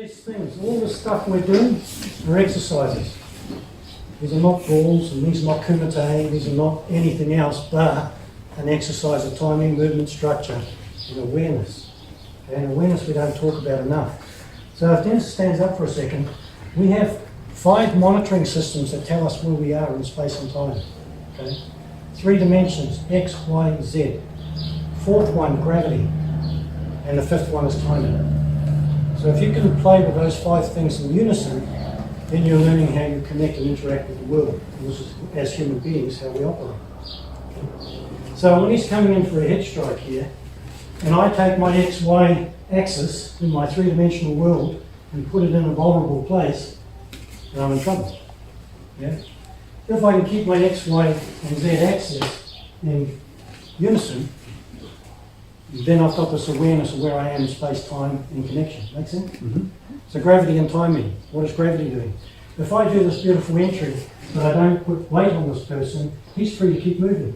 these things, all the stuff we're doing are exercises. These are not balls, and these are not kumite, these are not anything else but an exercise of timing, movement, structure, and awareness. Okay? And awareness we don't talk about enough. So if Dennis stands up for a second, we have 5 monitoring systems that tell us where we are in space and time. Okay? 3 dimensions, X, Y, Z. 4th one, gravity. And the 5th one is timing. So if you can play with those 5 things in unison, then you're learning how you connect and interact with the world. And this is, as human beings, how we operate. So when he's coming in for a head strike here, and I take my XY axis in my 3-dimensional world and put it in a vulnerable place, then I'm in trouble. Yeah? If I can keep my X, Y, and Z axis in unison, then I've got this awareness of where I am in space, time, and connection. Make sense? Mm-hmm. So gravity and timing. What is gravity doing? If I do this beautiful entry, but I don't put weight on this person, he's free to keep moving.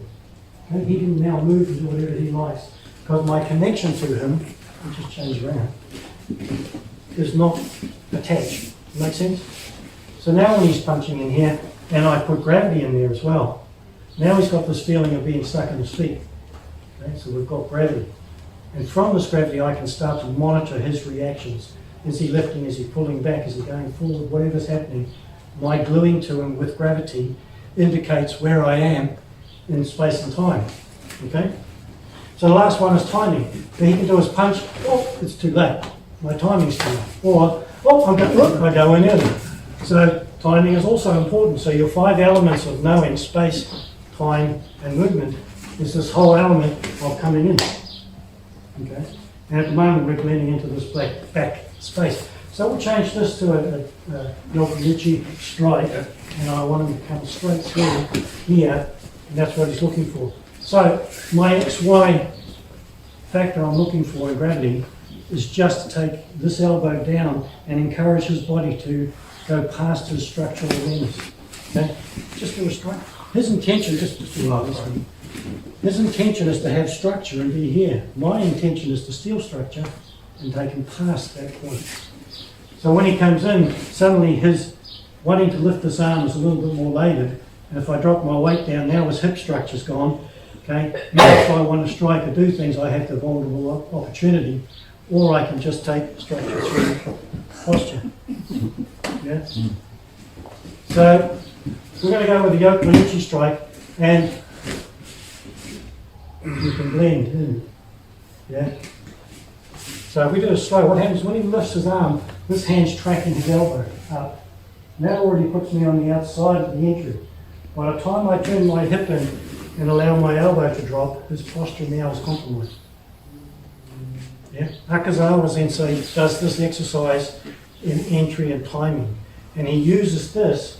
Okay? He can now move and do whatever he likes. Because my connection to him, I'll just change around, is not attached. Make sense? So now when he's punching in here, and I put gravity in there as well, now he's got this feeling of being stuck in his feet. Okay? So we've got gravity. And from this gravity, I can start to monitor his reactions. Is he lifting? Is he pulling back? Is he going forward? Whatever's happening, my gluing to him with gravity indicates where I am in space and time. Okay? So the last one is timing. So he can do his punch. Oh, it's too late. My timing's too late. Or, oh, I go in early. So timing is also important. So your 5 elements of knowing space, time, and movement is this whole element of coming in. Okay? And at the moment we're blending into this back space. So we'll change this to a Yokoichi strike, and I want him to come straight through here, and that's what he's looking for. So my XY factor I'm looking for in gravity is just to take this elbow down and encourage his body to go past his structural awareness. Okay? Just do a strike. His intention, just do like this one. His intention is to have structure and be here. My intention is to steal structure and take him past that point. So when he comes in, suddenly his wanting to lift his arm is a little bit more laboured. And if I drop my weight down, now his hip structure's gone. Okay? Now if I want to strike or do things, I have the vulnerable opportunity. Or I can just take structure through posture. Yeah? So we're going to go with the Yokoichi strike, and you can blend in. Yeah? So if we do a slow, what happens when he lifts his arm, this hand's tracking his elbow up. That already puts me on the outside of the entry. By the time I turn my hip in and allow my elbow to drop, his posture now is compromised. Yeah? Akazawa Sensei does this exercise in entry and timing, and he uses this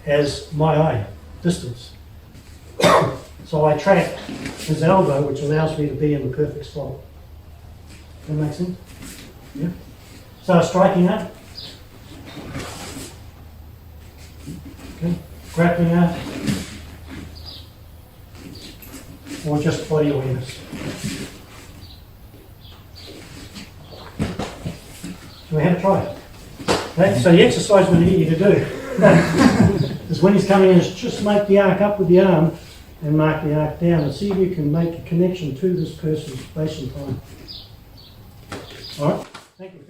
as my eye, distance. So I track his elbow, which allows me to be in the perfect spot. Does that make sense? Yeah. So striking up. Okay. Grappling up. Or just body awareness. So we have a try. Okay. So the exercise we need you to do is when he's coming in, is just make the arc up with the arm and mark the arc down and see if you can make a connection to this person's space and time. All right? Thank you.